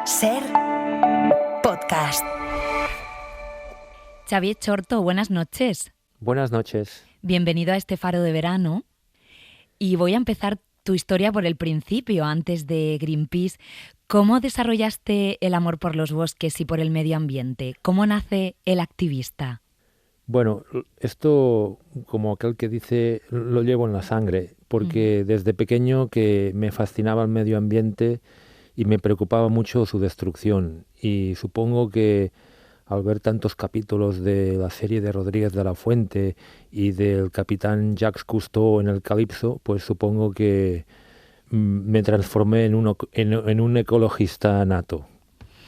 Ser podcast. Xavier Chorto, buenas noches. Buenas noches. Bienvenido a este Faro de Verano. Y voy a empezar tu historia por el principio, antes de Greenpeace. ¿Cómo desarrollaste el amor por los bosques y por el medio ambiente? ¿Cómo nace el activista? Bueno, esto, como aquel que dice, lo llevo en la sangre, porque desde pequeño que me fascinaba el medio ambiente y me preocupaba mucho su destrucción. Y supongo que al ver tantos capítulos de la serie de Rodríguez de la Fuente y del capitán Jacques Cousteau en el Calipso, pues supongo que me transformé en un ecologista nato.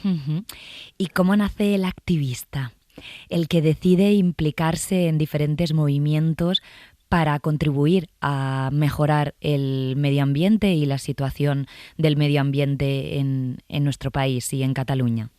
Uh-huh. ¿Y cómo nace el activista? El que decide implicarse en diferentes movimientos para contribuir a mejorar el medio ambiente y la situación del medio ambiente en nuestro país y en Cataluña.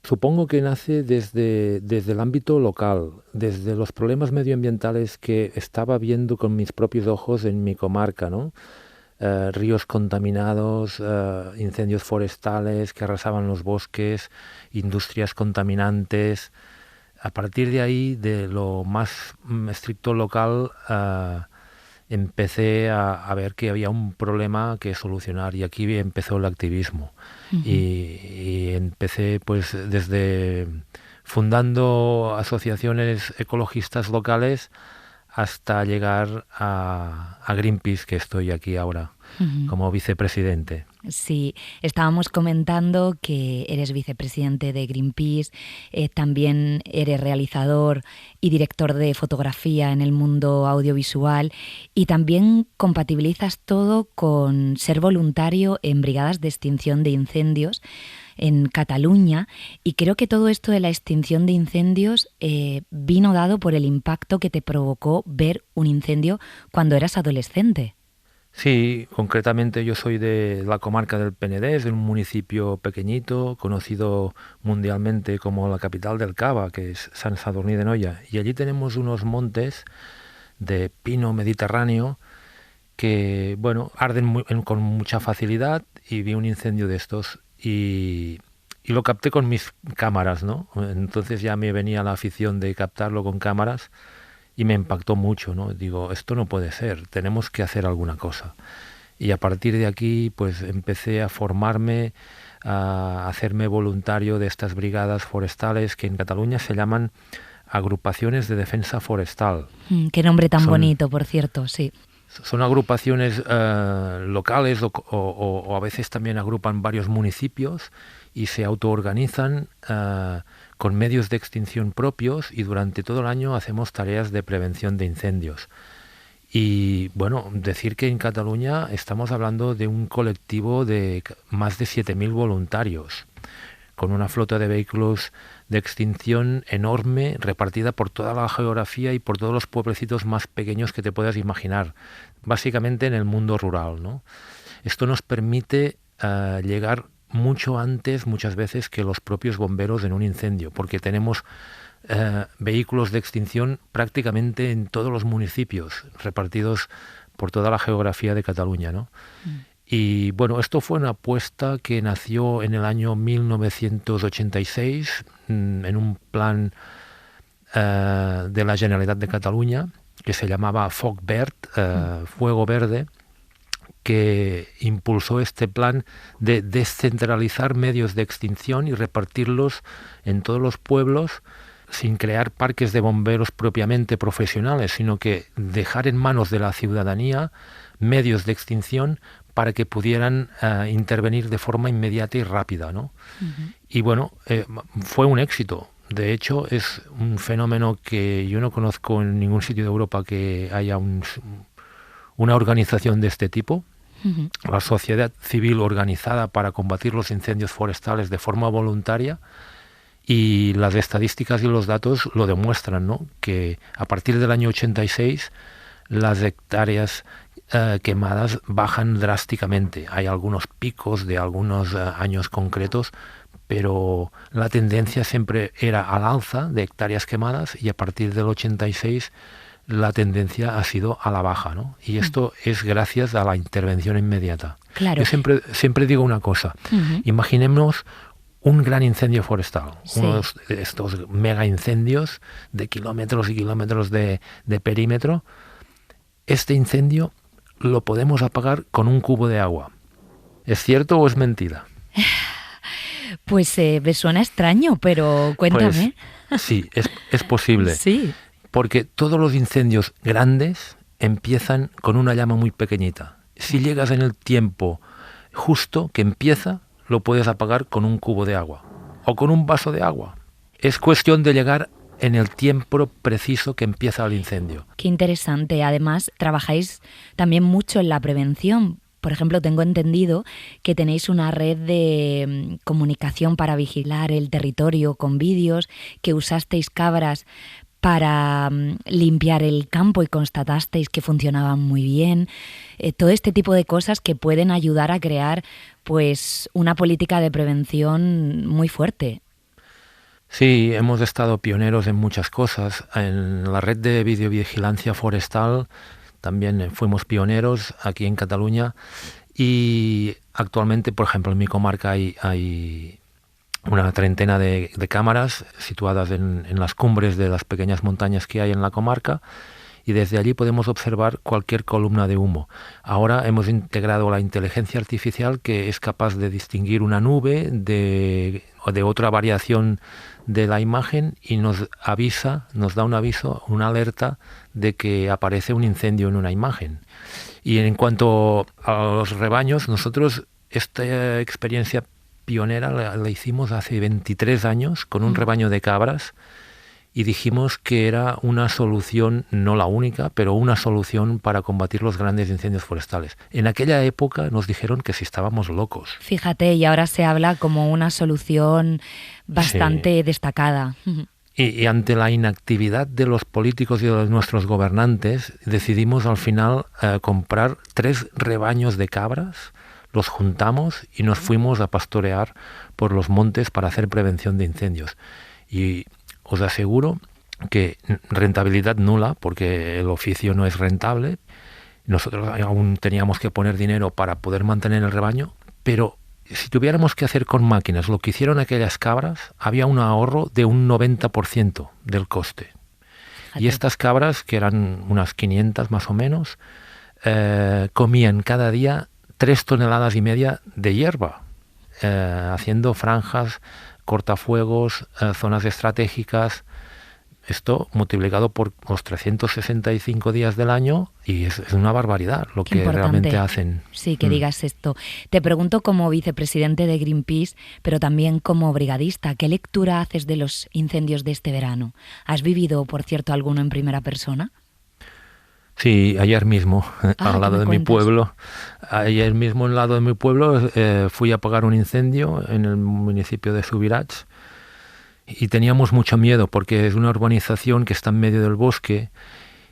Supongo que nace desde el ámbito local, desde los problemas medioambientales que estaba viendo con mis propios ojos en mi comarca, ¿no? Ríos contaminados, incendios forestales que arrasaban los bosques, industrias contaminantes. A partir de ahí, de lo más estricto local, empecé a ver que había un problema que solucionar, y aquí empezó el activismo. Uh-huh. Y empecé pues desde fundando asociaciones ecologistas locales hasta llegar a Greenpeace, que estoy aquí ahora, uh-huh, como vicepresidente. Sí, estábamos comentando que eres vicepresidente de Greenpeace, también eres realizador y director de fotografía en el mundo audiovisual, y también compatibilizas todo con ser voluntario en brigadas de extinción de incendios en Cataluña, y creo que todo esto de la extinción de incendios vino dado por el impacto que te provocó ver un incendio cuando eras adolescente. Sí, concretamente yo soy de la comarca del Penedès, de un municipio pequeñito, conocido mundialmente como la capital del Cava, que es Sant Sadurní d'Anoia, y allí tenemos unos montes de pino mediterráneo que, bueno, arden con mucha facilidad, y vi un incendio de estos y lo capté con mis cámaras, ¿no? Entonces ya me venía la afición de captarlo con cámaras y me impactó mucho, ¿no? Digo, esto no puede ser, tenemos que hacer alguna cosa. Y a partir de aquí pues empecé a formarme, a hacerme voluntario de estas brigadas forestales que en Cataluña se llaman agrupaciones de defensa forestal. Qué nombre tan bonito, por cierto, sí. Son agrupaciones locales o a veces también agrupan varios municipios y se autoorganizan con medios de extinción propios, y durante todo el año hacemos tareas de prevención de incendios. Y bueno, decir que en Cataluña estamos hablando de un colectivo de más de 7.000 voluntarios, con una flota de vehículos de extinción enorme, repartida por toda la geografía y por todos los pueblecitos más pequeños que te puedas imaginar, básicamente en el mundo rural, ¿no? Esto nos permite llegar mucho antes, muchas veces, que los propios bomberos en un incendio, porque tenemos vehículos de extinción prácticamente en todos los municipios, repartidos por toda la geografía de Cataluña, ¿no? Y bueno, esto fue una apuesta que nació en el año 1986 en un plan de la Generalitat de Cataluña que se llamaba Foc Verd, Fuego Verde, que impulsó este plan de descentralizar medios de extinción y repartirlos en todos los pueblos sin crear parques de bomberos propiamente profesionales, sino que dejar en manos de la ciudadanía medios de extinción para que pudieran intervenir de forma inmediata y rápida, ¿no? Uh-huh. Y bueno, fue un éxito. De hecho, es un fenómeno que yo no conozco en ningún sitio de Europa, que haya una organización de este tipo. Uh-huh. La sociedad civil organizada para combatir los incendios forestales de forma voluntaria, y las estadísticas y los datos lo demuestran, ¿no? Que a partir del año 86 las hectáreas quemadas bajan drásticamente. Hay algunos picos de algunos años concretos, pero la tendencia siempre era al alza de hectáreas quemadas, y a partir del 86 la tendencia ha sido a la baja, ¿no? Y esto es gracias a la intervención inmediata. Claro. Yo siempre digo una cosa. Imaginemos un gran incendio forestal, uno de estos mega incendios de kilómetros y kilómetros de perímetro. Este incendio lo podemos apagar con un cubo de agua. ¿Es cierto o es mentira? Pues me suena extraño, pero cuéntame. Pues, sí, es posible. Sí. Porque todos los incendios grandes empiezan con una llama muy pequeñita. Si llegas en el tiempo justo que empieza, lo puedes apagar con un cubo de agua o con un vaso de agua. Es cuestión de llegar en el tiempo preciso que empieza el incendio. Qué interesante. Además, trabajáis también mucho en la prevención. Por ejemplo, tengo entendido que tenéis una red de comunicación para vigilar el territorio con vídeos, que usasteis cabras para limpiar el campo y constatasteis que funcionaban muy bien. Todo este tipo de cosas que pueden ayudar a crear pues una política de prevención muy fuerte. Sí, hemos estado pioneros en muchas cosas. En la red de videovigilancia forestal también fuimos pioneros aquí en Cataluña y actualmente, por ejemplo, en mi comarca hay una treintena de cámaras situadas en las cumbres de las pequeñas montañas que hay en la comarca y desde allí podemos observar cualquier columna de humo. Ahora hemos integrado la inteligencia artificial que es capaz de distinguir una nube de otra variación de la imagen y nos da un aviso, una alerta de que aparece un incendio en una imagen. Y en cuanto a los rebaños, nosotros esta experiencia pionera la hicimos hace 23 años con un rebaño de cabras y dijimos que era una solución, no la única, pero una solución para combatir los grandes incendios forestales. En aquella época nos dijeron que si estábamos locos. Fíjate, y ahora se habla como una solución bastante destacada. Y ante la inactividad de los políticos y de nuestros gobernantes, decidimos al final comprar 3 rebaños de cabras, los juntamos y nos fuimos a pastorear por los montes para hacer prevención de incendios. Y os aseguro que rentabilidad nula, porque el oficio no es rentable. Nosotros aún teníamos que poner dinero para poder mantener el rebaño, pero si tuviéramos que hacer con máquinas lo que hicieron aquellas cabras, había un ahorro de un 90% del coste. Fíjate. Y estas cabras, que eran unas 500 más o menos, comían cada día 3,5 toneladas de hierba, haciendo franjas, cortafuegos, zonas estratégicas. Esto multiplicado por los 365 días del año y es una barbaridad lo que realmente hacen. Sí, que digas esto. Te pregunto como vicepresidente de Greenpeace, pero también como brigadista, ¿qué lectura haces de los incendios de este verano? ¿Has vivido, por cierto, alguno en primera persona? Sí, ayer mismo, al lado de mi pueblo. Ayer mismo, al lado de mi pueblo, fui a apagar un incendio en el municipio de Subirats y teníamos mucho miedo porque es una urbanización que está en medio del bosque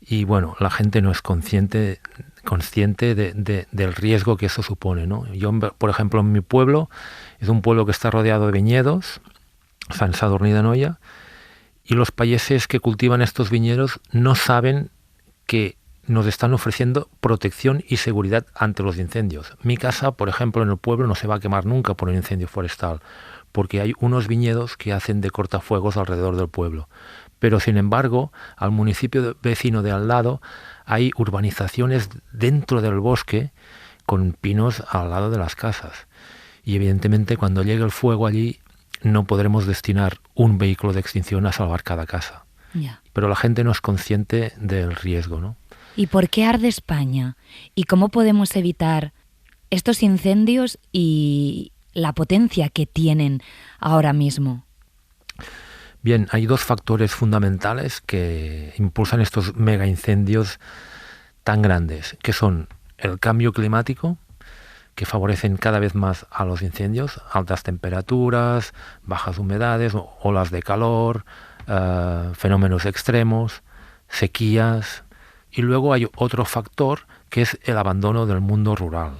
y, bueno, la gente no es consciente del riesgo que eso supone, ¿no? Yo, por ejemplo, en mi pueblo, es un pueblo que está rodeado de viñedos, Sant Sadurní d'Anoia, y los payeses que cultivan estos viñedos no saben que nos están ofreciendo protección y seguridad ante los incendios. Mi casa, por ejemplo, en el pueblo no se va a quemar nunca por un incendio forestal, porque hay unos viñedos que hacen de cortafuegos alrededor del pueblo. Pero, sin embargo, al municipio vecino de al lado hay urbanizaciones dentro del bosque con pinos al lado de las casas. Y, evidentemente, cuando llegue el fuego allí, no podremos destinar un vehículo de extinción a salvar cada casa. Yeah. Pero la gente no es consciente del riesgo, ¿no? ¿Y por qué arde España? ¿Y cómo podemos evitar estos incendios y la potencia que tienen ahora mismo? Bien, hay 2 factores fundamentales que impulsan estos mega incendios tan grandes, que son el cambio climático, que favorecen cada vez más a los incendios, altas temperaturas, bajas humedades, olas de calor, fenómenos extremos, sequías. Y luego hay otro factor que es el abandono del mundo rural.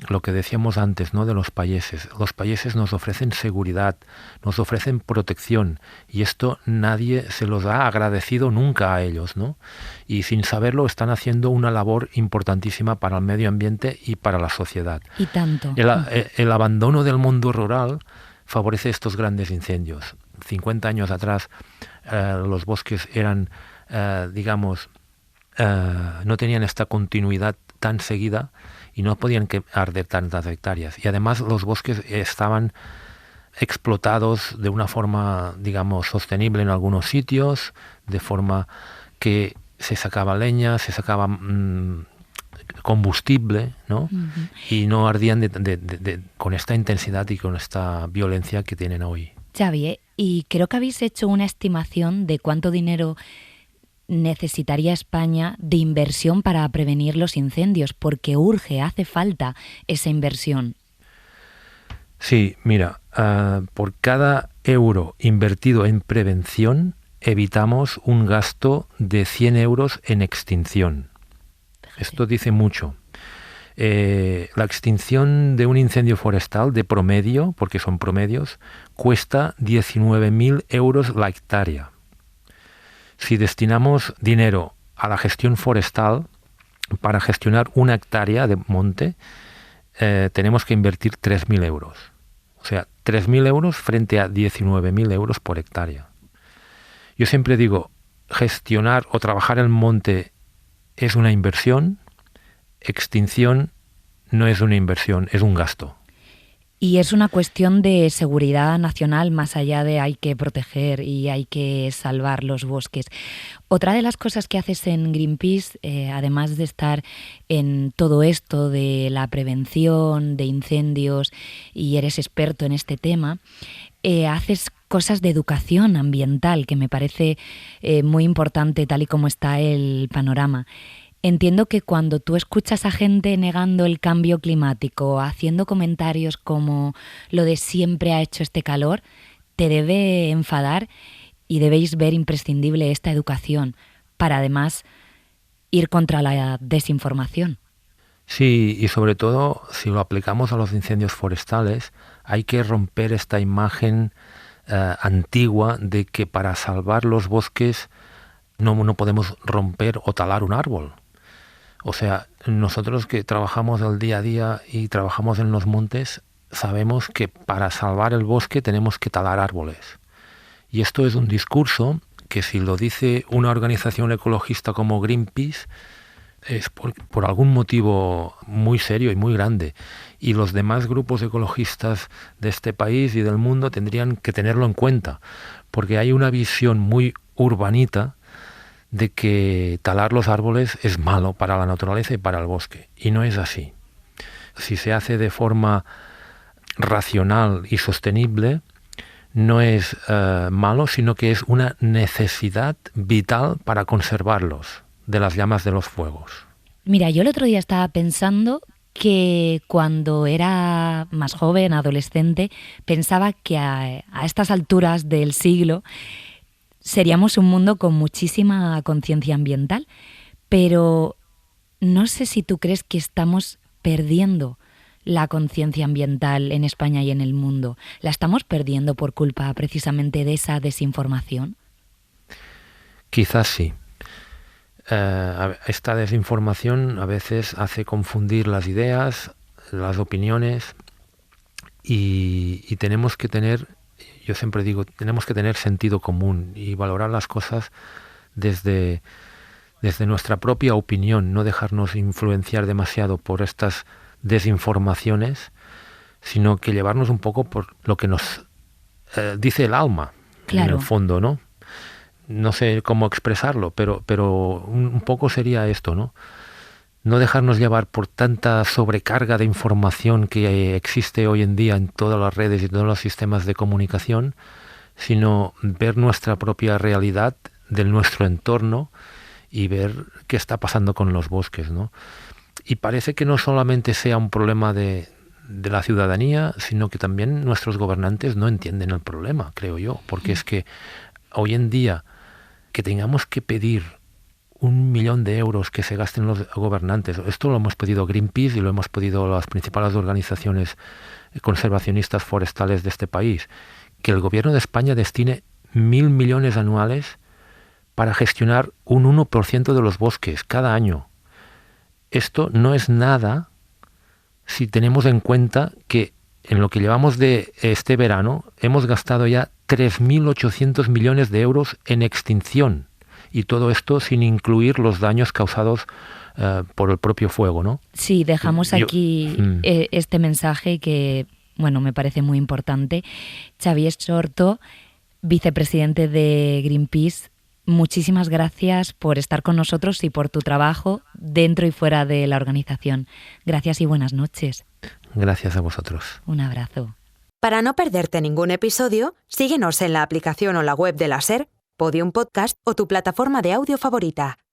lo que decíamos antes, ¿no?, de los países. Los países nos ofrecen seguridad, nos ofrecen protección, y esto nadie se los ha agradecido nunca a ellos, ¿no? Y sin saberlo están haciendo una labor importantísima para el medio ambiente y para la sociedad. Y tanto. El abandono del mundo rural favorece estos grandes incendios. 50 años atrás los bosques eran, no tenían esta continuidad tan seguida y no podían arder tantas hectáreas. Y además los bosques estaban explotados de una forma, sostenible en algunos sitios, de forma que se sacaba leña, se sacaba combustible, ¿no? Uh-huh. Y no ardían con esta intensidad y con esta violencia que tienen hoy. Xavi, y creo que habéis hecho una estimación de cuánto dinero necesitaría España de inversión para prevenir los incendios, porque hace falta esa inversión. Sí, mira, por cada euro invertido en prevención, evitamos un gasto de 100 euros en extinción. Fíjate. Esto dice mucho. La extinción de un incendio forestal de promedio, porque son promedios, cuesta 19.000 euros la hectárea. Si destinamos dinero a la gestión forestal, para gestionar una hectárea de monte, tenemos que invertir 3.000 euros. O sea, 3.000 euros frente a 19.000 euros por hectárea. Yo siempre digo, gestionar o trabajar el monte es una inversión, extinción no es una inversión, es un gasto. Y es una cuestión de seguridad nacional, más allá de hay que proteger y hay que salvar los bosques. Otra de las cosas que haces en Greenpeace, además de estar en todo esto de la prevención de incendios y eres experto en este tema, haces cosas de educación ambiental, que me parece muy importante tal y como está el panorama. Entiendo que cuando tú escuchas a gente negando el cambio climático, haciendo comentarios como lo de siempre ha hecho este calor, te debe enfadar y debéis ver imprescindible esta educación para además ir contra la desinformación. Sí, y sobre todo si lo aplicamos a los incendios forestales, hay que romper esta imagen antigua de que para salvar los bosques no podemos romper o talar un árbol. O sea, nosotros que trabajamos el día a día y trabajamos en los montes, sabemos que para salvar el bosque tenemos que talar árboles. Y esto es un discurso que si lo dice una organización ecologista como Greenpeace, es por algún motivo muy serio y muy grande. Y los demás grupos ecologistas de este país y del mundo tendrían que tenerlo en cuenta, porque hay una visión muy urbanita de que talar los árboles es malo para la naturaleza y para el bosque. Y no es así. Si se hace de forma racional y sostenible, no es malo, sino que es una necesidad vital para conservarlos de las llamas de los fuegos. Mira, yo el otro día estaba pensando que cuando era más joven, adolescente, pensaba que a estas alturas del siglo seríamos un mundo con muchísima conciencia ambiental, pero no sé si tú crees que estamos perdiendo la conciencia ambiental en España y en el mundo. ¿La estamos perdiendo por culpa precisamente de esa desinformación? Quizás sí. Esta desinformación a veces hace confundir las ideas, las opiniones y tenemos que tener, yo siempre digo, tenemos que tener sentido común y valorar las cosas desde nuestra propia opinión, no dejarnos influenciar demasiado por estas desinformaciones, sino que llevarnos un poco por lo que nos dice el alma, claro, en el fondo, ¿no? No sé cómo expresarlo, pero un poco sería esto, ¿no? No dejarnos llevar por tanta sobrecarga de información que existe hoy en día en todas las redes y todos los sistemas de comunicación, sino ver nuestra propia realidad de nuestro entorno y ver qué está pasando con los bosques, ¿no? Y parece que no solamente sea un problema de la ciudadanía, sino que también nuestros gobernantes no entienden el problema, creo yo, porque es que hoy en día que tengamos que pedir 1 millón de euros que se gasten los gobernantes. Esto lo hemos pedido Greenpeace y lo hemos pedido las principales organizaciones conservacionistas forestales de este país. Que el gobierno de España destine 1.000 millones anuales para gestionar un 1% de los bosques cada año. Esto no es nada si tenemos en cuenta que en lo que llevamos de este verano hemos gastado ya 3.800 millones de euros en extinción, y todo esto sin incluir los daños causados por el propio fuego, ¿no? Sí, dejamos aquí este mensaje que, bueno, me parece muy importante. Xavier Sorto, vicepresidente de Greenpeace, muchísimas gracias por estar con nosotros y por tu trabajo dentro y fuera de la organización. Gracias y buenas noches. Gracias a vosotros. Un abrazo. Para no perderte ningún episodio, síguenos en la aplicación o la web de la SER, Podium Podcast o tu plataforma de audio favorita.